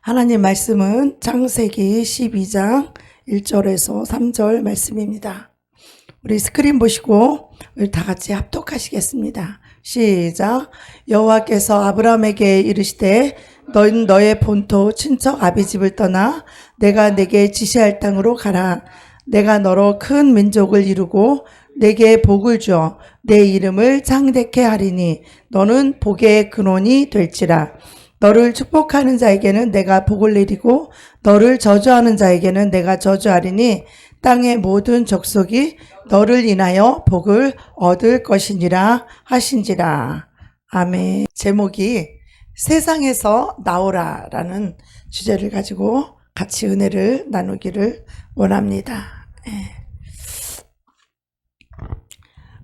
하나님 말씀은 창세기 12장 1절에서 3절 말씀입니다. 우리 스크린 보시고 우리 다 같이 합독하시겠습니다. 시작. 여호와께서 아브라함에게 이르시되 너는 너의 본토 친척 아비집을 떠나 내가 내게 지시할 땅으로 가라. 내가 너로 큰 민족을 이루고 내게 복을 주어 내 이름을 창대케 하리니 너는 복의 근원이 될지라. 너를 축복하는 자에게는 내가 복을 내리고 너를 저주하는 자에게는 내가 저주하리니 땅의 모든 족속이 너를 인하여 복을 얻을 것이니라 하신지라. 아멘. 제목이 세상에서 나오라라는 주제를 가지고 같이 은혜를 나누기를 원합니다.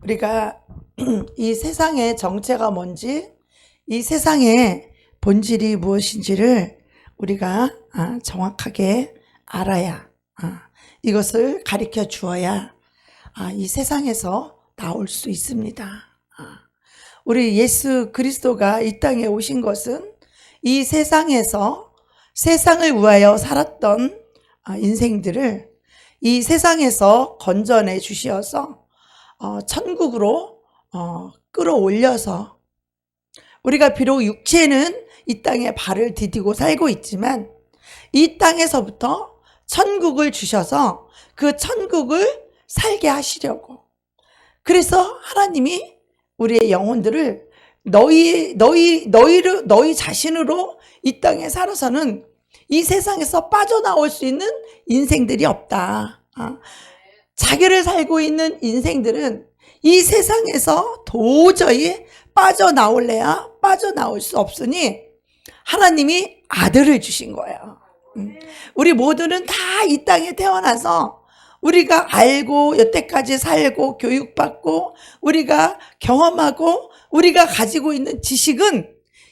우리가 이 세상의 정체가 뭔지, 이 세상의 본질이 무엇인지를 우리가 정확하게 알아야, 이것을 가르쳐 주어야 이 세상에서 나올 수 있습니다. 우리 예수 그리스도가 이 땅에 오신 것은 이 세상에서 세상을 위하여 살았던 인생들을 이 세상에서 건져내 주시어서 천국으로 끌어올려서, 우리가 비록 육체는 이 땅에 발을 디디고 살고 있지만 이 땅에서부터 천국을 주셔서 그 천국을 살게 하시려고, 그래서 하나님이 우리의 영혼들을 너희 자신으로 이 땅에 살아서는 이 세상에서 빠져나올 수 있는 인생들이 없다. 자기를 살고 있는 인생들은 이 세상에서 도저히 빠져나올래야 빠져나올 수 없으니 하나님이 아들을 주신 거예요. 우리 모두는 다 이 땅에 태어나서 우리가 알고 여태까지 살고 교육받고 우리가 경험하고 우리가 가지고 있는 지식은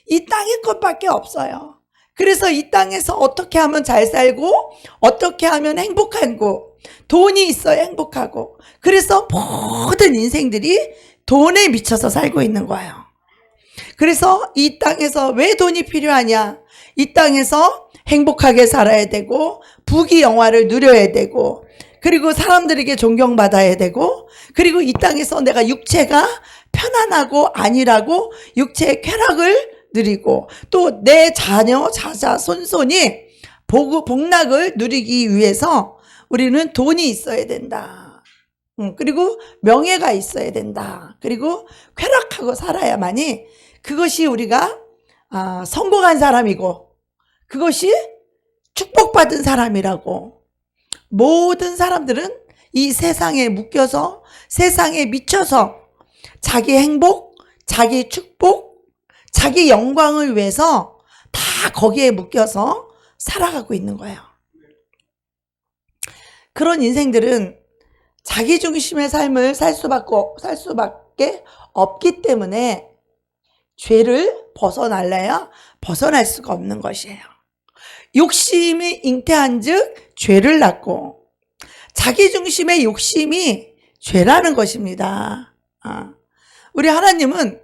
이 땅의 것밖에 없어요. 그래서 이 땅에서 어떻게 하면 잘 살고 어떻게 하면 행복하고, 돈이 있어야 행복하고, 그래서 모든 인생들이 돈에 미쳐서 살고 있는 거예요. 그래서 이 땅에서 왜 돈이 필요하냐? 이 땅에서 행복하게 살아야 되고 부귀 영화를 누려야 되고, 그리고 사람들에게 존경받아야 되고, 그리고 이 땅에서 내가 육체가 편안하고 안일하고 육체의 쾌락을 누리고, 또 내 자녀 자자 손손이 복락을 누리기 위해서 우리는 돈이 있어야 된다. 그리고 명예가 있어야 된다. 그리고 쾌락하고 살아야만이 그것이 우리가 성공한 사람이고, 그것이 축복받은 사람이라고. 모든 사람들은 이 세상에 묶여서 세상에 미쳐서 자기 행복, 자기 축복, 자기 영광을 위해서 다 거기에 묶여서 살아가고 있는 거예요. 그런 인생들은 자기 중심의 삶을 살 수밖에 없기 때문에 죄를 벗어날래야 벗어날 수가 없는 것이에요. 욕심이 잉태한 즉 죄를 낳고, 자기 중심의 욕심이 죄라는 것입니다. 우리 하나님은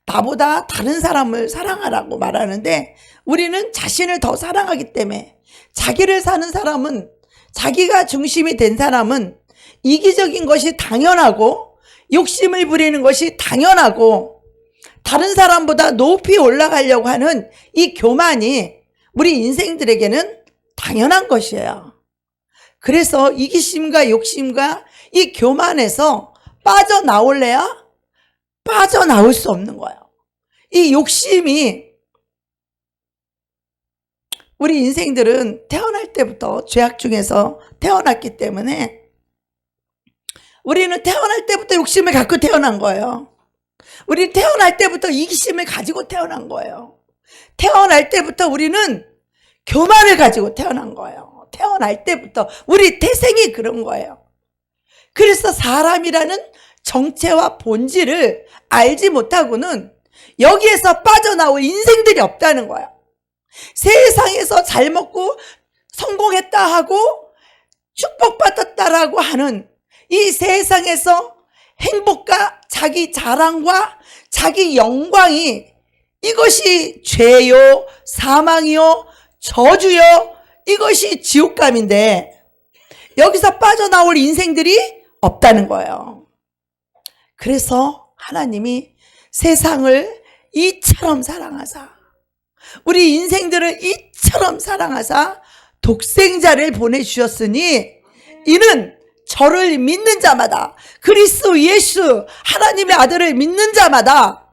나보다 다른 사람을 사랑하라고 말하는데 우리는 자신을 더 사랑하기 때문에, 자기를 사는 사람은, 자기가 중심이 된 사람은 이기적인 것이 당연하고 욕심을 부리는 것이 당연하고 다른 사람보다 높이 올라가려고 하는 이 교만이 우리 인생들에게는 당연한 것이에요. 그래서 이기심과 욕심과 이 교만에서 빠져나올래야 빠져나올 수 없는 거예요. 이 욕심이, 우리 인생들은 태어날 때부터 죄악 중에서 태어났기 때문에 우리는 태어날 때부터 욕심을 갖고 태어난 거예요. 우리는 태어날 때부터 이기심을 가지고 태어난 거예요. 태어날 때부터 우리는 교만을 가지고 태어난 거예요. 태어날 때부터 우리 태생이 그런 거예요. 그래서 사람이라는 정체와 본질을 알지 못하고는 여기에서 빠져나올 인생들이 없다는 거예요. 세상에서 잘 먹고 성공했다 하고 축복받았다라고 하는 이 세상에서 행복과 자기 자랑과 자기 영광이, 이것이 죄요, 사망이요, 저주요. 이것이 지옥감인데 여기서 빠져나올 인생들이 없다는 거예요. 그래서 하나님이 세상을 이처럼 사랑하사, 우리 인생들을 이처럼 사랑하사 독생자를 보내주셨으니 이는 저를 믿는 자마다, 그리스도 예수 하나님의 아들을 믿는 자마다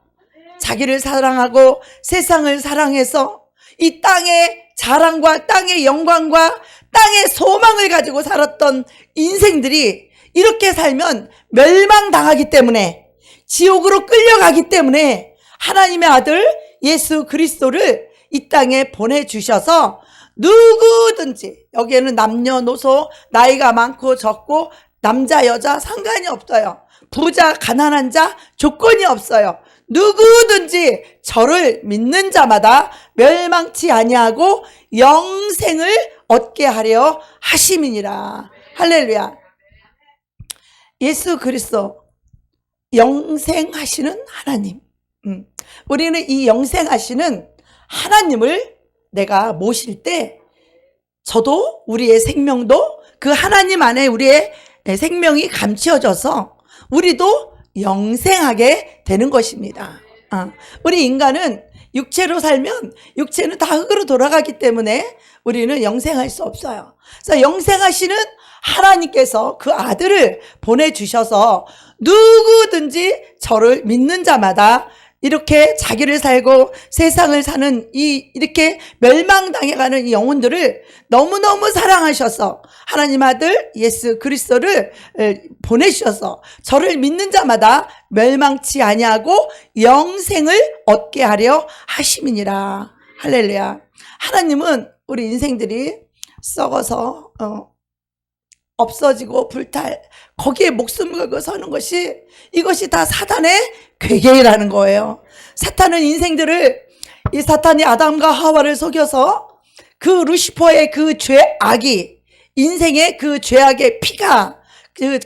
자기를 사랑하고 세상을 사랑해서 이 땅의 자랑과 땅의 영광과 땅의 소망을 가지고 살았던 인생들이 이렇게 살면 멸망당하기 때문에, 지옥으로 끌려가기 때문에 하나님의 아들 예수 그리스도를 이 땅에 보내주셔서 누구든지, 여기에는 남녀노소, 나이가 많고 적고 남자 여자 상관이 없어요. 부자 가난한 자 조건이 없어요. 누구든지 저를 믿는 자마다 멸망치 아니하고 영생을 얻게 하려 하심이니라. 할렐루야. 예수 그리스도 영생하시는 하나님, 우리는 이 영생하시는 하나님을 내가 모실 때 저도 우리의 생명도 그 하나님 안에 우리의 생명이 감추어져서 우리도 영생하게 되는 것입니다. 우리 인간은 육체로 살면 육체는 다 흙으로 돌아가기 때문에 우리는 영생할 수 없어요. 그래서 영생하시는 하나님께서 그 아들을 보내주셔서 누구든지 저를 믿는 자마다 이렇게 자기를 살고 세상을 사는 이렇게 멸망당해가는 이 영혼들을 너무너무 사랑하셔서 하나님 아들 예수 그리스도를 보내주셔서 저를 믿는 자마다 멸망치 아니하고 영생을 얻게 하려 하심이니라. 할렐루야. 하나님은 우리 인생들이 썩어서 없어지고 불탈, 거기에 목숨을 걸고 서는 것이, 이것이 다 사탄의 괴계라는 거예요. 사탄은 인생들을, 이 사탄이 아담과 하와를 속여서 그 루시퍼의 그 죄악이, 인생의 그 죄악의 피가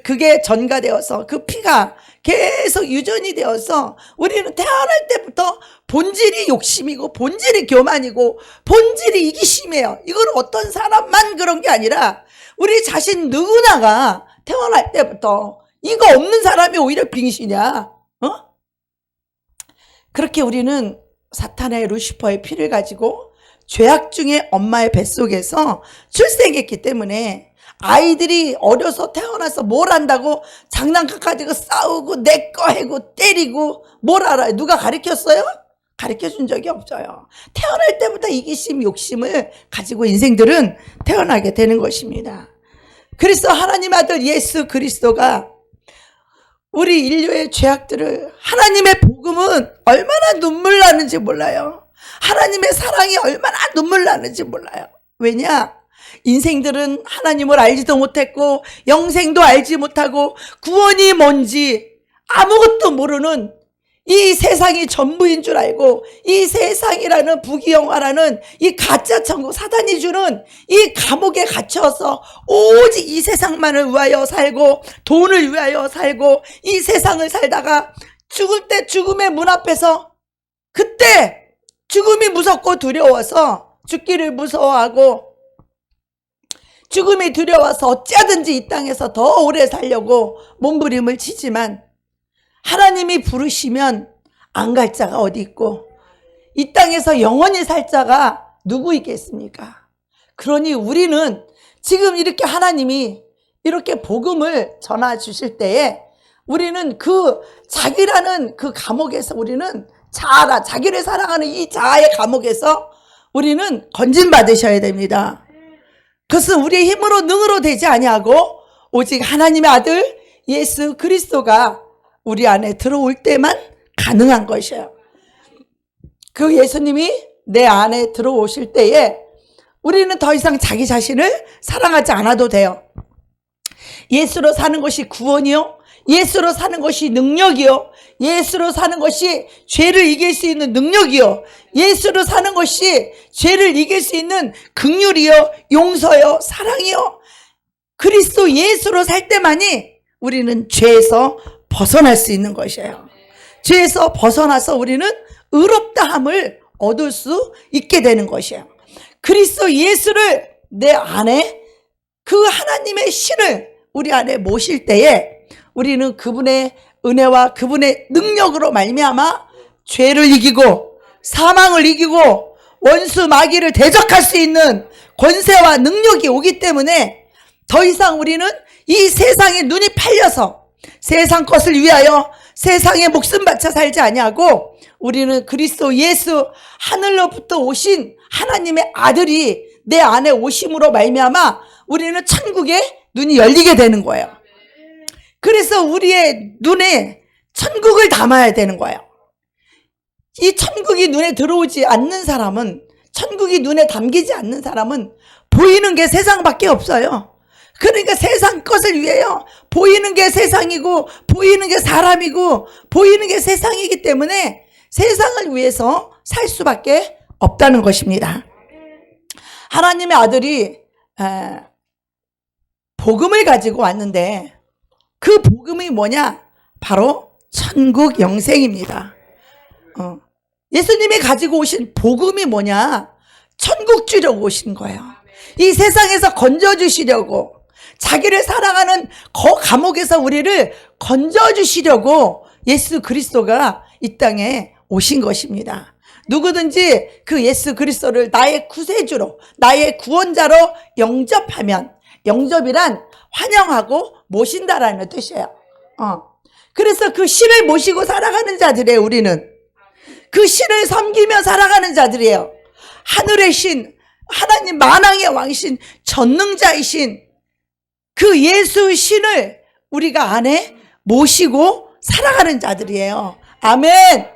그게 전가되어서 그 피가 계속 유전이 되어서 우리는 태어날 때부터 본질이 욕심이고 본질이 교만이고 본질이 이기심이에요. 이건 어떤 사람만 그런 게 아니라 우리 자신 누구나가 태어날 때부터 이거 없는 사람이 오히려 빙신이야. 그렇게 우리는 사탄의 루시퍼의 피를 가지고 죄악 중에 엄마의 뱃속에서 출생했기 때문에 아이들이 어려서 태어나서 뭘 안다고 장난감 가지고 싸우고 내꺼 해고 때리고 뭘 알아요? 누가 가르쳤어요? 가르쳐준 적이 없어요. 태어날 때부터 이기심, 욕심을 가지고 인생들은 태어나게 되는 것입니다. 그래서 하나님 아들 예수 그리스도가 우리 인류의 죄악들을, 하나님의 복음은 얼마나 눈물 나는지 몰라요. 하나님의 사랑이 얼마나 눈물 나는지 몰라요. 왜냐? 인생들은 하나님을 알지도 못했고 영생도 알지 못하고 구원이 뭔지 아무것도 모르는 이 세상이 전부인 줄 알고 이 세상이라는 부귀영화라는 이 가짜 천국, 사단이 주는 이 감옥에 갇혀서 오직 이 세상만을 위하여 살고 돈을 위하여 살고 이 세상을 살다가 죽을 때 죽음의 문 앞에서, 그때 죽음이 무섭고 두려워서 죽기를 무서워하고 죽음이 두려워서 어찌하든지 이 땅에서 더 오래 살려고 몸부림을 치지만 하나님이 부르시면 안 갈 자가 어디 있고 이 땅에서 영원히 살 자가 누구 있겠습니까? 그러니 우리는 지금 이렇게 하나님이 이렇게 복음을 전해 주실 때에 우리는 그 자기라는 그 감옥에서, 우리는 자아라, 자기를 사랑하는 이 자아의 감옥에서 우리는 건진받으셔야 됩니다. 그것은 우리의 힘으로 능으로 되지 아니하고 오직 하나님의 아들 예수 그리스도가 우리 안에 들어올 때만 가능한 것이에요. 그 예수님이 내 안에 들어오실 때에 우리는 더 이상 자기 자신을 사랑하지 않아도 돼요. 예수로 사는 것이 구원이요, 예수로 사는 것이 능력이요, 예수로 사는 것이 죄를 이길 수 있는 능력이요, 예수로 사는 것이 죄를 이길 수 있는 긍휼이요, 용서요, 사랑이요. 그리스도 예수로 살 때만이 우리는 죄에서 벗어날 수 있는 것이에요. 죄에서 벗어나서 우리는 의롭다함을 얻을 수 있게 되는 것이에요. 그리스도 예수를 내 안에 그 하나님의 신을 우리 안에 모실 때에 우리는 그분의 은혜와 그분의 능력으로 말미암아 죄를 이기고 사망을 이기고 원수 마귀를 대적할 수 있는 권세와 능력이 오기 때문에 더 이상 우리는 이 세상에 눈이 팔려서 세상 것을 위하여 세상에 목숨 바쳐 살지 아니하고 우리는 그리스도 예수 하늘로부터 오신 하나님의 아들이 내 안에 오심으로 말미암아 우리는 천국에 눈이 열리게 되는 거예요. 그래서 우리의 눈에 천국을 담아야 되는 거예요. 이 천국이 눈에 들어오지 않는 사람은, 천국이 눈에 담기지 않는 사람은 보이는 게 세상밖에 없어요. 그러니까 세상 것을 위해요. 보이는 게 세상이고 보이는 게 사람이고 보이는 게 세상이기 때문에 세상을 위해서 살 수밖에 없다는 것입니다. 하나님의 아들이 복음을 가지고 왔는데 그 복음이 뭐냐? 바로 천국 영생입니다. 예수님이 가지고 오신 복음이 뭐냐? 천국 주려고 오신 거예요. 이 세상에서 건져주시려고, 자기를 사랑하는 감옥에서 우리를 건져주시려고 예수 그리스도가 이 땅에 오신 것입니다. 누구든지 그 예수 그리스도를 나의 구세주로, 나의 구원자로 영접하면, 영접이란 환영하고 모신다라는 뜻이에요. 그래서 그 신을 모시고 살아가는 자들이에요. 우리는 그 신을 섬기며 살아가는 자들이에요. 하늘의 신, 하나님 만왕의 왕신, 전능자이신 그 예수 신을 우리가 안에 모시고 살아가는 자들이에요. 아멘.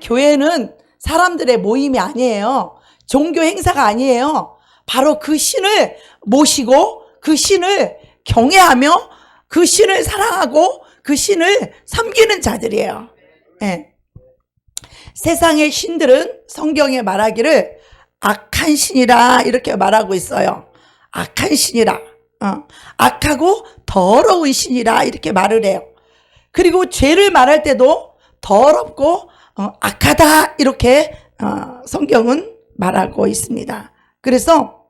교회는 사람들의 모임이 아니에요. 종교 행사가 아니에요. 바로 그 신을 모시고 그 신을 경외하며 그 신을 사랑하고 그 신을 섬기는 자들이에요. 네. 세상의 신들은 성경에 말하기를 악한 신이라 이렇게 말하고 있어요. 악한 신이라. 악하고 더러운 신이라 이렇게 말을 해요. 그리고 죄를 말할 때도 더럽고 악하다 이렇게 성경은 말하고 있습니다. 그래서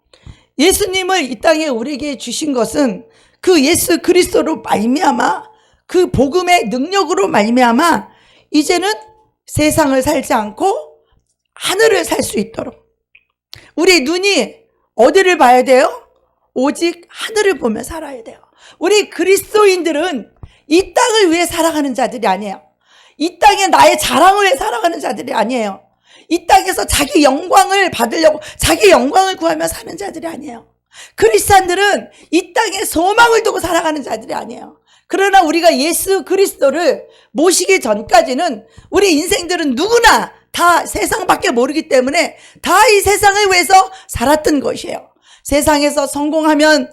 예수님을 이 땅에 우리에게 주신 것은 그 예수 그리스도로 말미암아 그 복음의 능력으로 말미암아 이제는 세상을 살지 않고 하늘을 살 수 있도록 우리 눈이 어디를 봐야 돼요? 오직 하늘을 보며 살아야 돼요. 우리 그리스도인들은 이 땅을 위해 살아가는 자들이 아니에요. 이 땅에 나의 자랑을 위해 살아가는 자들이 아니에요. 이 땅에서 자기 영광을 받으려고 자기 영광을 구하며 사는 자들이 아니에요. 크리스찬들은 이 땅에 소망을 두고 살아가는 자들이 아니에요. 그러나 우리가 예수 그리스도를 모시기 전까지는 우리 인생들은 누구나 다 세상밖에 모르기 때문에 다 이 세상을 위해서 살았던 것이에요. 세상에서 성공하면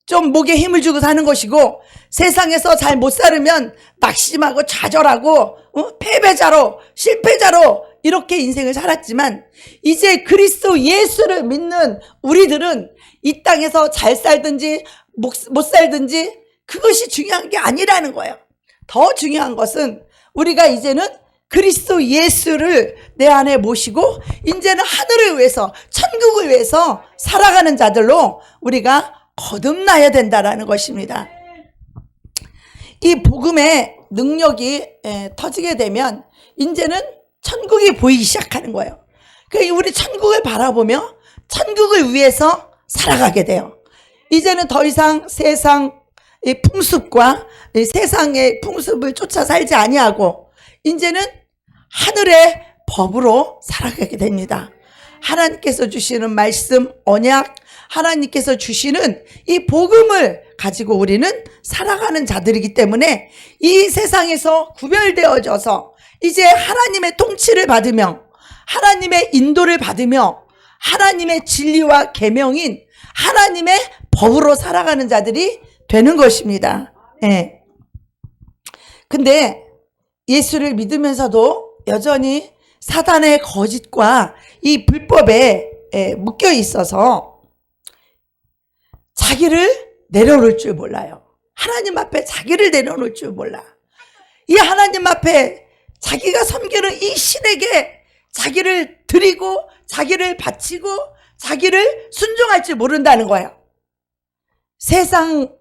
좀 목에 힘을 주고 사는 것이고 세상에서 잘 못 살으면 낙심하고 좌절하고 패배자로 실패자로 이렇게 인생을 살았지만 이제 그리스도 예수를 믿는 우리들은 이 땅에서 잘 살든지 못 살든지 그것이 중요한 게 아니라는 거예요. 더 중요한 것은 우리가 이제는 그리스도 예수를 내 안에 모시고 이제는 하늘을 위해서 천국을 위해서 살아가는 자들로 우리가 거듭나야 된다라는 것입니다. 이 복음의 능력이 터지게 되면 이제는 천국이 보이기 시작하는 거예요. 그러니까 우리 천국을 바라보며 천국을 위해서 살아가게 돼요. 이제는 더 이상 세상의 풍습과 세상의 풍습을 쫓아 살지 아니하고 이제는 하늘의 법으로 살아가게 됩니다. 하나님께서 주시는 말씀, 언약, 하나님께서 주시는 이 복음을 가지고 우리는 살아가는 자들이기 때문에 이 세상에서 구별되어져서 이제 하나님의 통치를 받으며 하나님의 인도를 받으며 하나님의 진리와 계명인 하나님의 법으로 살아가는 자들이 되는 것입니다. 예. 근데 예수를 믿으면서도 여전히 사단의 거짓과 이 불법에 묶여 있어서 자기를 내려놓을 줄 몰라요. 하나님 앞에 자기를 내려놓을 줄 몰라. 이 하나님 앞에 자기가 섬기는 이 신에게 자기를 드리고 자기를 바치고 자기를 순종할 줄 모른다는 거예요. 세상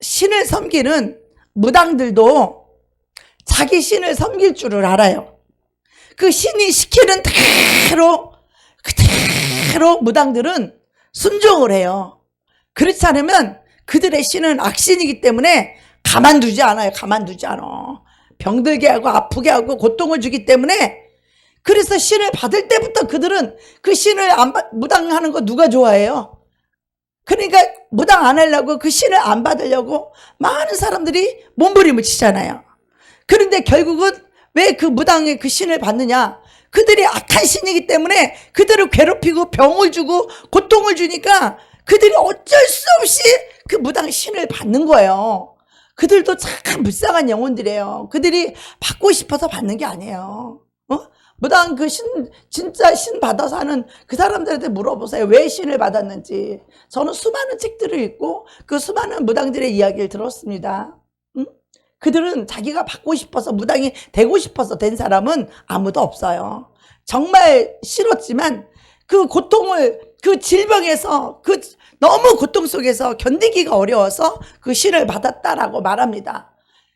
신을 섬기는 무당들도 자기 신을 섬길 줄을 알아요. 그 신이 시키는 그대로 무당들은 순종을 해요. 그렇지 않으면 그들의 신은 악신이기 때문에 가만두지 않아요. 가만두지 않아. 병들게 하고 아프게 하고 고통을 주기 때문에, 그래서 신을 받을 때부터 그들은 그 신을 무당하는 거 누가 좋아해요? 그러니까 무당 안 하려고, 그 신을 안 받으려고 많은 사람들이 몸부림을 치잖아요. 그런데 결국은 왜 그 무당의 그 신을 받느냐? 그들이 악한 신이기 때문에 그들을 괴롭히고 병을 주고 고통을 주니까 그들이 어쩔 수 없이 그 무당 신을 받는 거예요. 그들도 참 불쌍한 영혼들이에요. 그들이 받고 싶어서 받는 게 아니에요. 무당 그 진짜 신 받아서 하는 그 사람들한테 물어보세요. 왜 신을 받았는지. 저는 수많은 책들을 읽고 그 수많은 무당들의 이야기를 들었습니다. 그들은 자기가 받고 싶어서, 무당이 되고 싶어서 된 사람은 아무도 없어요. 정말 싫었지만 그 고통을, 그 질병에서, 그 너무 고통 속에서 견디기가 어려워서 그 신을 받았다라고 말합니다.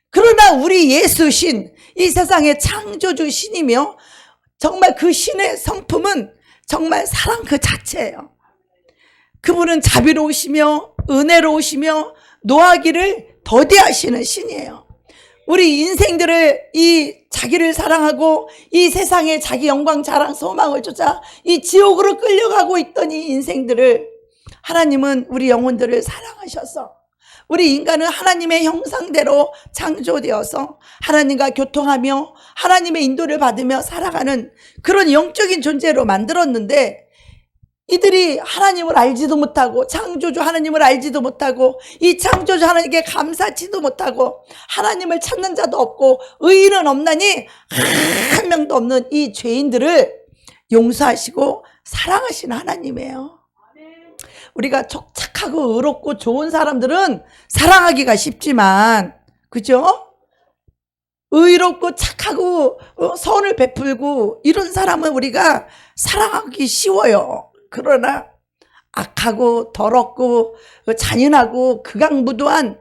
그러나 우리 예수 신, 이 세상의 창조주 신이며 정말 그 신의 성품은 정말 사랑 그 자체예요. 그분은 자비로우시며 은혜로우시며 노하기를 더디하시는 신이에요. 우리 인생들을 이 자기를 사랑하고 이 세상에 자기 영광 자랑 소망을 쫓아 이 지옥으로 끌려가고 있던 이 인생들을 하나님은 우리 영혼들을 사랑하셔서, 우리 인간은 하나님의 형상대로 창조되어서 하나님과 교통하며 하나님의 인도를 받으며 살아가는 그런 영적인 존재로 만들었는데, 이들이 하나님을 알지도 못하고 창조주 하나님을 알지도 못하고 이 창조주 하나님께 감사치도 못하고 하나님을 찾는 자도 없고 의인은 없나니 한 명도 없는 이 죄인들을 용서하시고 사랑하시는 하나님이에요. 우리가 착하고 의롭고 좋은 사람들은 사랑하기가 쉽지만, 그죠? 의롭고 착하고 선을 베풀고 이런 사람은 우리가 사랑하기 쉬워요. 그러나 악하고 더럽고 잔인하고 극악무도한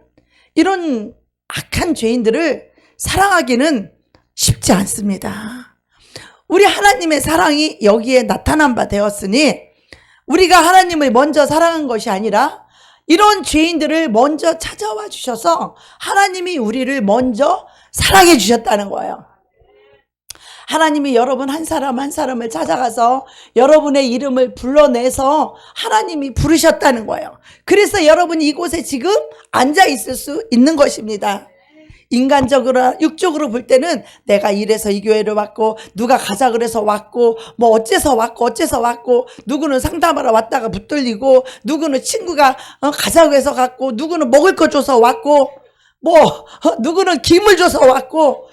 이런 악한 죄인들을 사랑하기는 쉽지 않습니다. 우리 하나님의 사랑이 여기에 나타난 바 되었으니 우리가 하나님을 먼저 사랑한 것이 아니라 이런 죄인들을 먼저 찾아와 주셔서 하나님이 우리를 먼저 사랑해 주셨다는 거예요. 하나님이 여러분 한 사람 한 사람을 찾아가서 여러분의 이름을 불러내서 하나님이 부르셨다는 거예요. 그래서 여러분이 이곳에 지금 앉아 있을 수 있는 것입니다. 인간적으로 육적으로 볼 때는 내가 이래서 이 교회를 왔고 누가 가자 그래서 왔고 뭐 어째서 왔고 누구는 상담하러 왔다가 붙들리고 누구는 친구가 가자고 해서 갔고 누구는 먹을 거 줘서 왔고 뭐 누구는 김을 줘서 왔고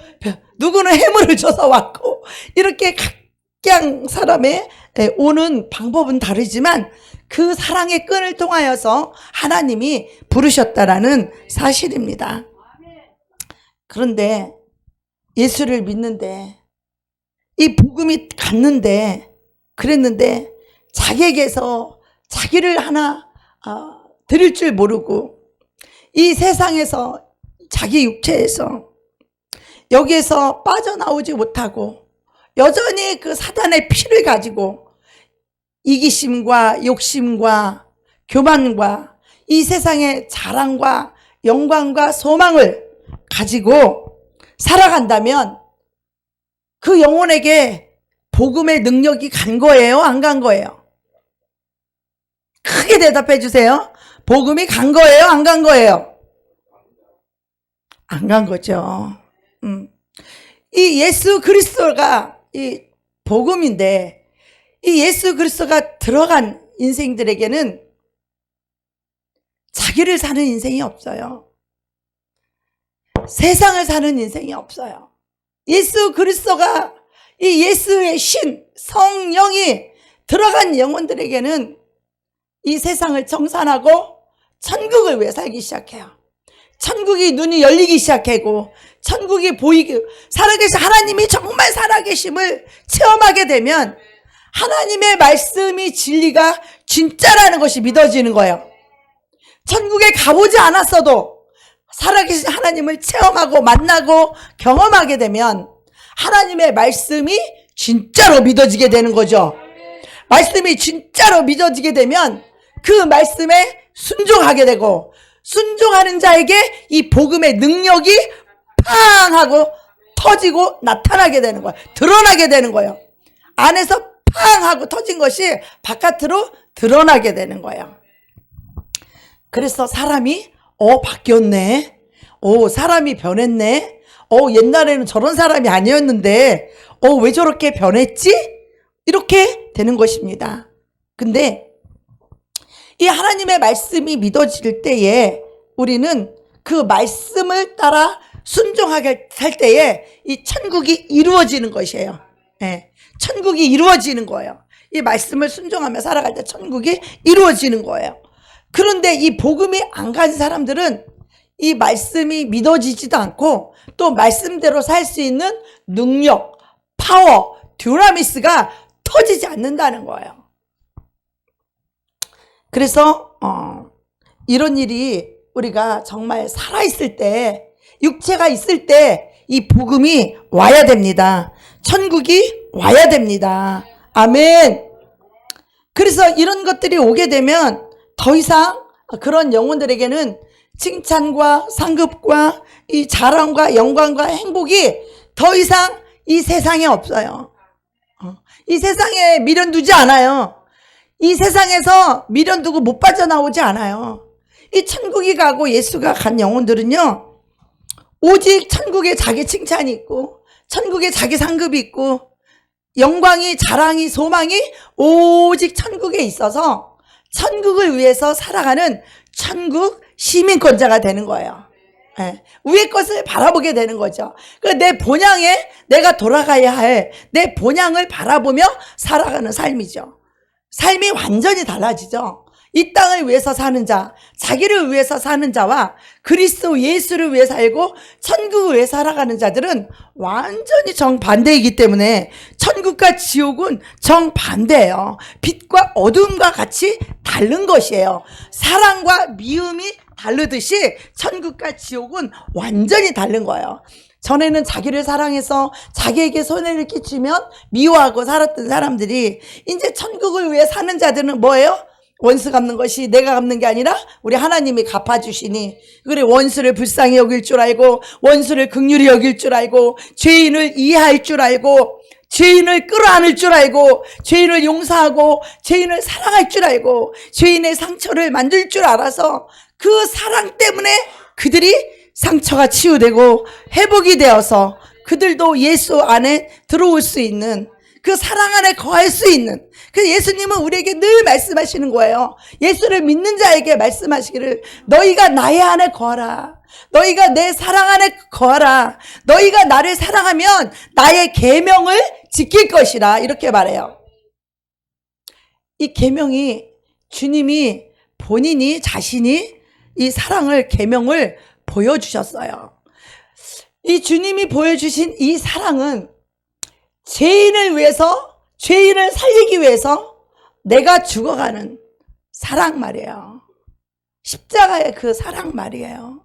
누구는 해물을 줘서 왔고 이렇게 각양 사람의 오는 방법은 다르지만 그 사랑의 끈을 통하여서 하나님이 부르셨다라는 사실입니다. 그런데 예수를 믿는데 이 복음이 갔는데 그랬는데 자기에게서 자기를 하나 드릴 줄 모르고 이 세상에서 자기 육체에서 여기에서 빠져나오지 못하고 여전히 그 사단의 피를 가지고 이기심과 욕심과 교만과 이 세상의 자랑과 영광과 소망을 가지고 살아간다면 그 영혼에게 복음의 능력이 간 거예요? 안 간 거예요? 크게 대답해 주세요. 복음이 간 거예요? 안 간 거예요? 안 간 거죠. 이 예수 그리스도가 이 복음인데 이 예수 그리스도가 들어간 인생들에게는 자기를 사는 인생이 없어요. 세상을 사는 인생이 없어요. 예수 그리스도가 이 예수의 신 성령이 들어간 영혼들에게는 이 세상을 청산하고 천국을 위해 살기 시작해요. 천국이 눈이 열리기 시작하고 천국이 보이기 살아계신 하나님이 정말 살아계심을 체험하게 되면 하나님의 말씀이 진리가 진짜라는 것이 믿어지는 거예요. 천국에 가보지 않았어도 살아계신 하나님을 체험하고 만나고 경험하게 되면 하나님의 말씀이 진짜로 믿어지게 되는 거죠. 말씀이 진짜로 믿어지게 되면 그 말씀에 순종하게 되고, 순종하는 자에게 이 복음의 능력이 팡 하고 터지고 나타나게 되는 거예요. 드러나게 되는 거예요. 안에서 팡 하고 터진 것이 바깥으로 드러나게 되는 거예요. 그래서 사람이 바뀌었네. 사람이 변했네. 옛날에는 저런 사람이 아니었는데 왜 저렇게 변했지? 이렇게 되는 것입니다. 근데 이 하나님의 말씀이 믿어질 때에 우리는 그 말씀을 따라 순종하게 할 때에 이 천국이 이루어지는 것이에요. 네, 천국이 이루어지는 거예요. 이 말씀을 순종하며 살아갈 때 천국이 이루어지는 거예요. 그런데 이 복음이 안 가진 사람들은 이 말씀이 믿어지지도 않고 또 말씀대로 살 수 있는 능력, 파워, 듀나미스가 터지지 않는다는 거예요. 그래서 이런 일이 우리가 정말 살아있을 때, 육체가 있을 때 이 복음이 와야 됩니다. 천국이 와야 됩니다. 아멘. 그래서 이런 것들이 오게 되면 더 이상 그런 영혼들에게는 칭찬과 상급과 이 자랑과 영광과 행복이 더 이상 이 세상에 없어요. 이 세상에 미련 두지 않아요. 이 세상에서 미련 두고 못 빠져나오지 않아요. 이 천국이 가고 예수가 간 영혼들은요, 오직 천국에 자기 칭찬이 있고 천국에 자기 상급이 있고 영광이, 자랑이, 소망이 오직 천국에 있어서 천국을 위해서 살아가는 천국 시민권자가 되는 거예요. 네. 위의 것을 바라보게 되는 거죠. 내 본향에 내가 돌아가야 할 내 본향을 바라보며 살아가는 삶이죠. 삶이 완전히 달라지죠. 이 땅을 위해서 사는 자, 자기를 위해서 사는 자와 그리스도 예수를 위해 살고 천국을 위해 살아가는 자들은 완전히 정반대이기 때문에 천국과 지옥은 정반대예요. 빛과 어둠과 같이 다른 것이에요. 사랑과 미움이 다르듯이 천국과 지옥은 완전히 다른 거예요. 전에는 자기를 사랑해서 자기에게 손해를 끼치면 미워하고 살았던 사람들이 이제 천국을 위해 사는 자들은 뭐예요? 원수 갚는 것이 내가 갚는 게 아니라 우리 하나님이 갚아주시니, 그래 원수를 불쌍히 여길 줄 알고 원수를 긍휼히 여길 줄 알고 죄인을 이해할 줄 알고 죄인을 끌어안을 줄 알고 죄인을 용서하고 죄인을 사랑할 줄 알고 죄인의 상처를 만들 줄 알아서 그 사랑 때문에 그들이 상처가 치유되고 회복이 되어서 그들도 예수 안에 들어올 수 있는, 그 사랑 안에 거할 수 있는, 그래서 예수님은 우리에게 늘 말씀하시는 거예요. 예수를 믿는 자에게 말씀하시기를 너희가 나의 안에 거하라. 너희가 내 사랑 안에 거하라. 너희가 나를 사랑하면 나의 계명을 지킬 것이라, 이렇게 말해요. 이 계명이 주님이 본인이 자신이 이 사랑을, 계명을 보여주셨어요. 이 주님이 보여주신 이 사랑은 죄인을 위해서, 죄인을 살리기 위해서 내가 죽어가는 사랑 말이에요. 십자가의 그 사랑 말이에요.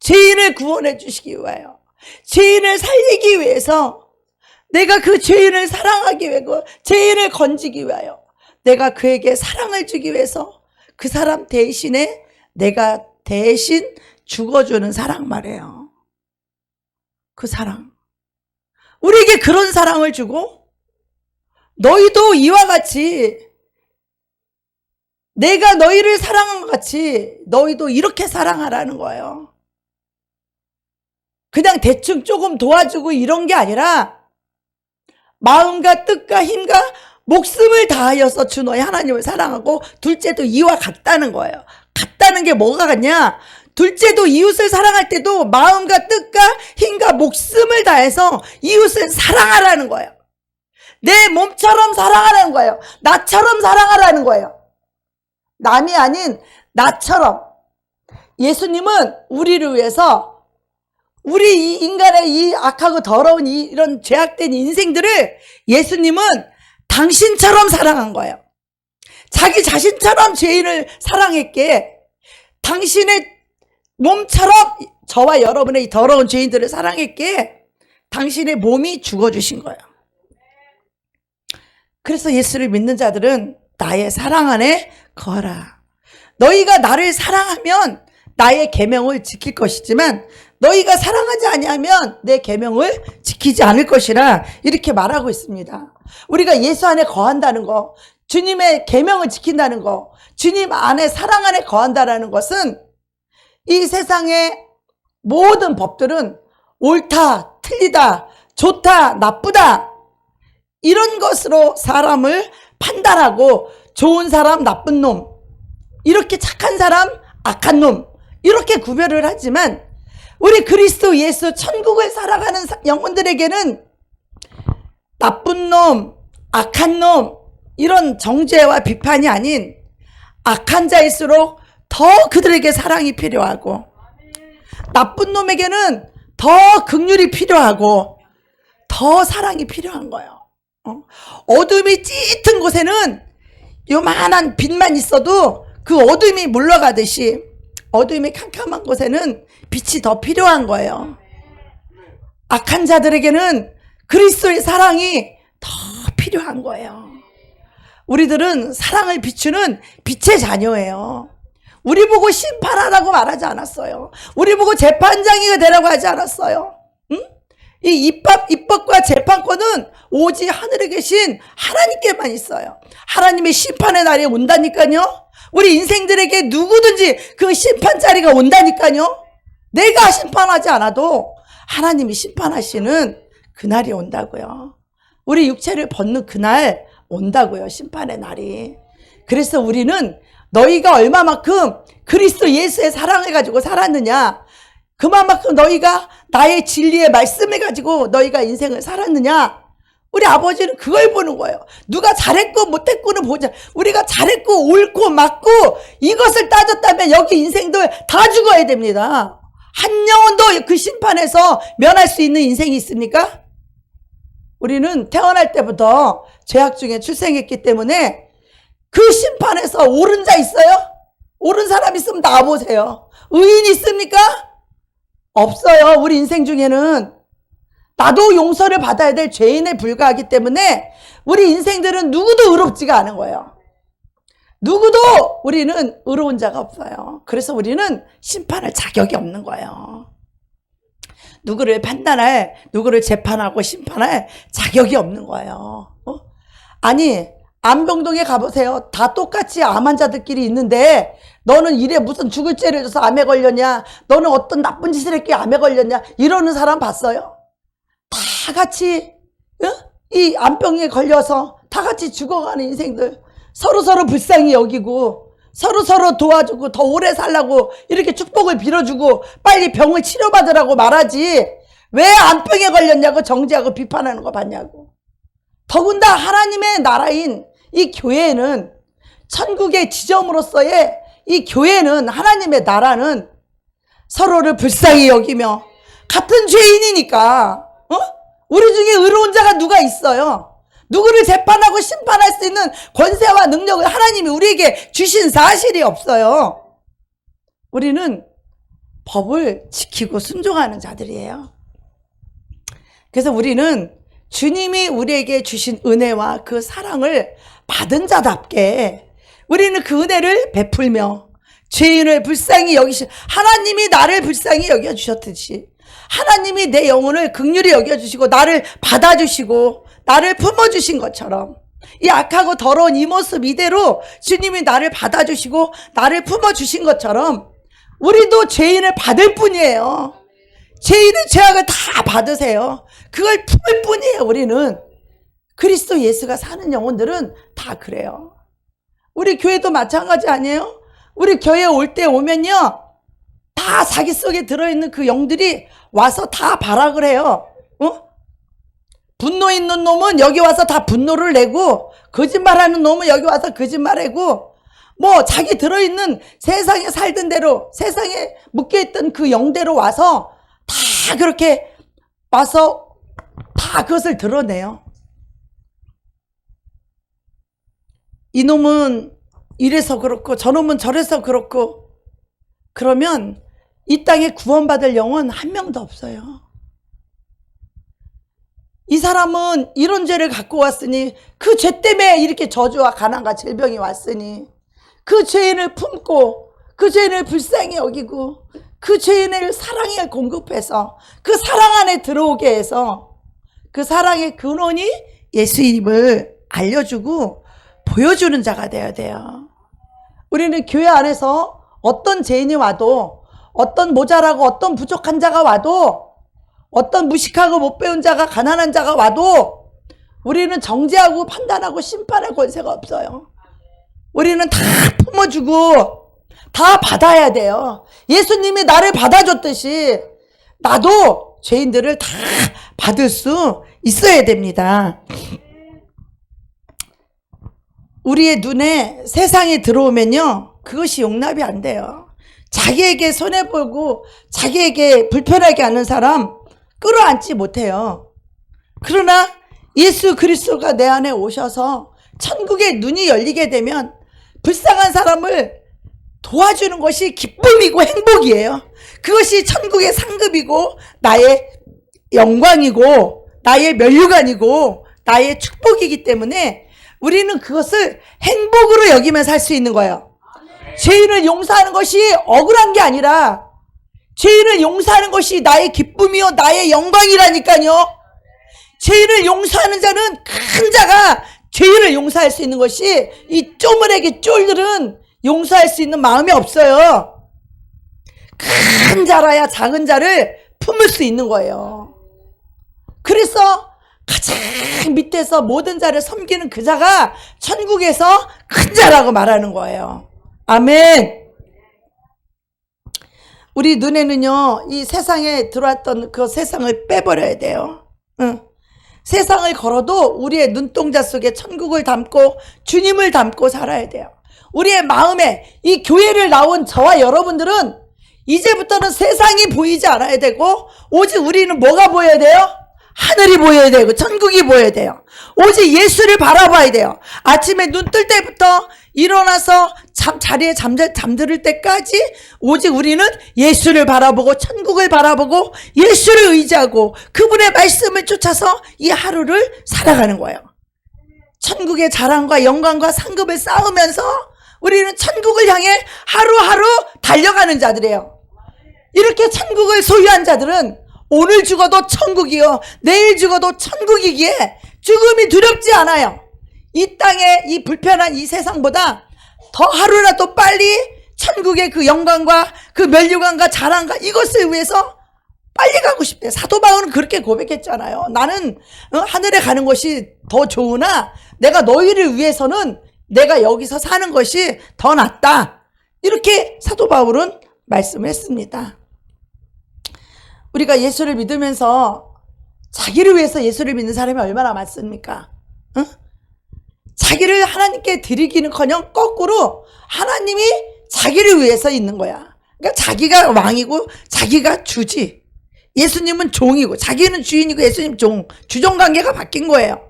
죄인을 구원해 주시기 위하여, 죄인을 살리기 위해서, 내가 그 죄인을 사랑하기 위하여, 죄인을 건지기 위하여 내가 그에게 사랑을 주기 위해서 그 사람 대신에 내가 대신 죽어주는 사랑 말이에요. 그 사랑, 우리에게 그런 사랑을 주고 너희도 이와 같이 내가 너희를 사랑한 것 같이 너희도 이렇게 사랑하라는 거예요. 그냥 대충 조금 도와주고 이런 게 아니라 마음과 뜻과 힘과 목숨을 다하여서 주 너희 하나님을 사랑하고, 둘째도 이와 같다는 거예요. 같다는 게 뭐가 같냐? 둘째도 이웃을 사랑할 때도 마음과 뜻과 힘과 목숨을 다해서 이웃을 사랑하라는 거예요. 내 몸처럼 사랑하라는 거예요. 나처럼 사랑하라는 거예요. 남이 아닌 나처럼. 예수님은 우리를 위해서, 우리 이 인간의 이 악하고 더러운 이런 죄악된 인생들을 예수님은 당신처럼 사랑한 거예요. 자기 자신처럼 죄인을 사랑했기에 당신의 몸처럼 저와 여러분의 이 더러운 죄인들을 사랑했기에 당신의 몸이 죽어주신 거예요. 그래서 예수를 믿는 자들은 나의 사랑 안에 거하라. 너희가 나를 사랑하면 나의 계명을 지킬 것이지만 너희가 사랑하지 아니하면 내 계명을 지키지 않을 것이라 이렇게 말하고 있습니다. 우리가 예수 안에 거한다는 거, 주님의 계명을 지킨다는 거, 주님 안에 사랑 안에 거한다는 것은 이 세상의 모든 법들은 옳다, 틀리다, 좋다, 나쁘다 이런 것으로 사람을 판단하고 좋은 사람, 나쁜 놈, 이렇게 착한 사람, 악한 놈 이렇게 구별을 하지만 우리 그리스도 예수 천국을 살아가는 영혼들에게는 나쁜 놈, 악한 놈 이런 정죄와 비판이 아닌 악한 자일수록 더 그들에게 사랑이 필요하고 나쁜 놈에게는 더 긍휼이 필요하고 더 사랑이 필요한 거예요. 어둠이 짙은 곳에는 요만한 빛만 있어도 그 어둠이 물러가듯이 어둠이 캄캄한 곳에는 빛이 더 필요한 거예요. 악한 자들에게는 그리스도의 사랑이 더 필요한 거예요. 우리들은 사랑을 비추는 빛의 자녀예요. 우리 보고 심판하라고 말하지 않았어요. 우리 보고 재판장이가 되라고 하지 않았어요. 응? 이 입법과 재판권은 오직 하늘에 계신 하나님께만 있어요. 하나님의 심판의 날이 온다니까요. 우리 인생들에게 누구든지 그 심판 자리가 온다니까요. 내가 심판하지 않아도 하나님이 심판하시는 그날이 온다고요. 우리 육체를 벗는 그날 온다고요. 심판의 날이. 그래서 우리는 너희가 얼마만큼 그리스도 예수의 사랑을 가지고 살았느냐, 그만큼 너희가 나의 진리의 말씀을 가지고 너희가 인생을 살았느냐, 우리 아버지는 그걸 보는 거예요. 누가 잘했고 못했고는 보자. 우리가 잘했고 옳고 맞고 이것을 따졌다면 여기 인생들 다 죽어야 됩니다. 한 영혼도 그 심판에서 면할 수 있는 인생이 있습니까? 우리는 태어날 때부터 죄악 중에 출생했기 때문에 그 심판에서 옳은 자 있어요? 옳은 사람 있으면 나와보세요. 의인 있습니까? 없어요. 우리 인생 중에는. 나도 용서를 받아야 될 죄인에 불과하기 때문에 우리 인생들은 누구도 의롭지가 않은 거예요. 누구도 우리는 의로운 자가 없어요. 그래서 우리는 심판할 자격이 없는 거예요. 누구를 판단할, 누구를 재판하고 심판할 자격이 없는 거예요. 아니, 암병동에 가보세요. 다 똑같이 암 환자들끼리 있는데 너는 이래 무슨 죽을 죄를 져서 암에 걸렸냐, 너는 어떤 나쁜 짓을 했기에 암에 걸렸냐, 이러는 사람 봤어요? 다 같이 이 암병에 걸려서 다 같이 죽어가는 인생들, 서로서로 불쌍히 여기고 서로서로 도와주고 더 오래 살라고 이렇게 축복을 빌어주고 빨리 병을 치료받으라고 말하지, 왜 암병에 걸렸냐고 정죄하고 비판하는 거 봤냐고. 더군다나 하나님의 나라인 이 교회는, 천국의 지점으로서의 이 교회는, 하나님의 나라는 서로를 불쌍히 여기며 같은 죄인이니까 우리 중에 의로운 자가 누가 있어요? 누구를 재판하고 심판할 수 있는 권세와 능력을 하나님이 우리에게 주신 사실이 없어요. 우리는 법을 지키고 순종하는 자들이에요. 그래서 우리는 주님이 우리에게 주신 은혜와 그 사랑을 받은 자답게 우리는 그 은혜를 베풀며 죄인을 불쌍히 여기신, 하나님이 나를 불쌍히 여겨주셨듯이 하나님이 내 영혼을 긍휼히 여겨주시고 나를 받아주시고 나를 품어주신 것처럼, 이 악하고 더러운 이 모습 이대로 주님이 나를 받아주시고 나를 품어주신 것처럼 우리도 죄인을 받을 뿐이에요. 죄인의 죄악을 다 받으세요. 그걸 품을 뿐이에요. 우리는 그리스도 예수가 사는 영혼들은 다 그래요. 우리 교회도 마찬가지 아니에요? 우리 교회에 올 때 오면요, 다 자기 속에 들어있는 그 영들이 와서 다 발악을 해요. 분노 있는 놈은 여기 와서 다 분노를 내고, 거짓말하는 놈은 여기 와서 거짓말하고, 뭐 자기 들어있는 세상에 살던 대로, 세상에 묶여있던 그 영대로 와서 다 그렇게 와서 다 그것을 드러내요. 이놈은 이래서 그렇고 저놈은 저래서 그렇고, 그러면 이 땅에 구원받을 영혼 한 명도 없어요. 이 사람은 이런 죄를 갖고 왔으니, 그 죄 때문에 이렇게 저주와 가난과 질병이 왔으니 그 죄인을 품고 그 죄인을 불쌍히 여기고 그 죄인을 사랑에 공급해서 그 사랑 안에 들어오게 해서 그 사랑의 근원이 예수님을 알려주고 보여주는 자가 되어야 돼요. 우리는 교회 안에서 어떤 죄인이 와도, 어떤 모자라고 어떤 부족한 자가 와도, 어떤 무식하고 못 배운 자가, 가난한 자가 와도 우리는 정죄하고 판단하고 심판할 권세가 없어요. 우리는 다 품어주고 다 받아야 돼요. 예수님이 나를 받아줬듯이 나도 죄인들을 다 받을 수 있어야 됩니다. 우리의 눈에 세상이 들어오면요, 그것이 용납이 안 돼요. 자기에게 손해보고 자기에게 불편하게 하는 사람 끌어안지 못해요. 그러나 예수 그리스도가 내 안에 오셔서 천국의 눈이 열리게 되면 불쌍한 사람을 도와주는 것이 기쁨이고 행복이에요. 그것이 천국의 상급이고 나의 영광이고 나의 면류관이고 나의 축복이기 때문에 우리는 그것을 행복으로 여기며 살 수 있는 거예요. 죄인을 용서하는 것이 억울한 게 아니라 죄인을 용서하는 것이 나의 기쁨이요 나의 영광이라니까요. 죄인을 용서하는 자는, 큰 자가 죄인을 용서할 수 있는 것이 이 쪼물에게 쫄들은 용서할 수 있는 마음이 없어요. 큰 자라야 작은 자를 품을 수 있는 거예요. 그래서 가장 밑에서 모든 자를 섬기는 그 자가 천국에서 큰 자라고 말하는 거예요. 아멘. 우리 눈에는요, 이 세상에 들어왔던 그 세상을 빼버려야 돼요. 세상을 걸어도 우리의 눈동자 속에 천국을 담고 주님을 담고 살아야 돼요. 우리의 마음에 이 교회를 나온 저와 여러분들은 이제부터는 세상이 보이지 않아야 되고, 오직 우리는 뭐가 보여야 돼요? 하늘이 보여야 되고 천국이 보여야 돼요. 오직 예수를 바라봐야 돼요. 아침에 눈 뜰 때부터 일어나서 자리에 잠들 때까지 오직 우리는 예수를 바라보고 천국을 바라보고 예수를 의지하고 그분의 말씀을 쫓아서 이 하루를 살아가는 거예요. 천국의 자랑과 영광과 상급을 쌓으면서 우리는 천국을 향해 하루하루 달려가는 자들이에요. 이렇게 천국을 소유한 자들은 오늘 죽어도 천국이요, 내일 죽어도 천국이기에 죽음이 두렵지 않아요. 이 땅의 이 불편한 이 세상보다 더 하루라도 빨리 천국의 그 영광과 그 면류관과 자랑과 이것을 위해서 빨리 가고 싶대요. 사도 바울은 그렇게 고백했잖아요. 나는 하늘에 가는 것이 더 좋으나 내가 너희를 위해서는 내가 여기서 사는 것이 더 낫다. 이렇게 사도 바울은 말씀을 했습니다. 우리가 예수를 믿으면서 자기를 위해서 예수를 믿는 사람이 얼마나 많습니까? 응? 자기를 하나님께 드리기는커녕 거꾸로 하나님이 자기를 위해서 있는 거야. 그러니까 자기가 왕이고 자기가 주지. 예수님은 종이고 자기는 주인이고 예수님 주종관계가 바뀐 거예요.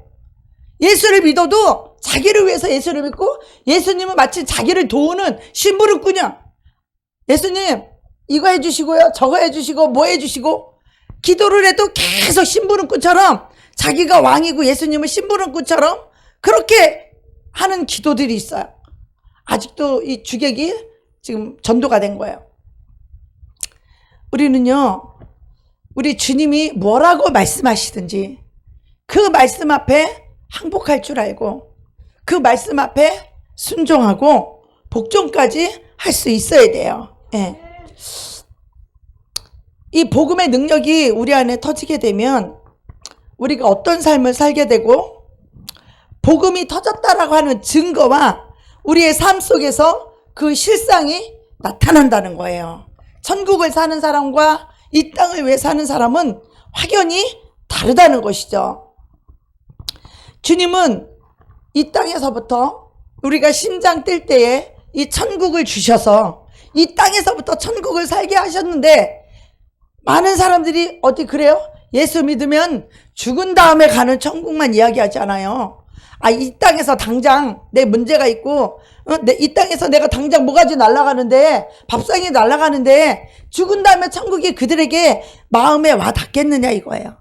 예수를 믿어도 자기를 위해서 예수를 믿고 예수님은 마치 자기를 도우는 심부름꾼이야. 예수님 이거 해주시고요, 저거 해주시고 뭐 해주시고, 기도를 해도 계속 심부름꾼처럼 자기가 왕이고 예수님은 심부름꾼처럼 그렇게 하는 기도들이 있어요. 아직도 이 주객이 지금 전도가 된 거예요. 우리는요, 우리 주님이 뭐라고 말씀하시든지 그 말씀 앞에 항복할 줄 알고 그 말씀 앞에 순종하고 복종까지 할 수 있어야 돼요. 예. 이 복음의 능력이 우리 안에 터지게 되면 우리가 어떤 삶을 살게 되고 복음이 터졌다라고 하는 증거와 우리의 삶 속에서 그 실상이 나타난다는 거예요. 천국을 사는 사람과 이 땅을 위해 사는 사람은 확연히 다르다는 것이죠. 주님은 이 땅에서부터 우리가 심장 뛸 때에 이 천국을 주셔서 이 땅에서부터 천국을 살게 하셨는데, 많은 사람들이 어디 그래요? 예수 믿으면 죽은 다음에 가는 천국만 이야기하지 않아요. 이 땅에서 당장 내 문제가 있고, 이 땅에서 내가 당장 뭐가지 날아가는데, 밥상이 날아가는데, 죽은 다음에 천국이 그들에게 마음에 와 닿겠느냐 이거예요.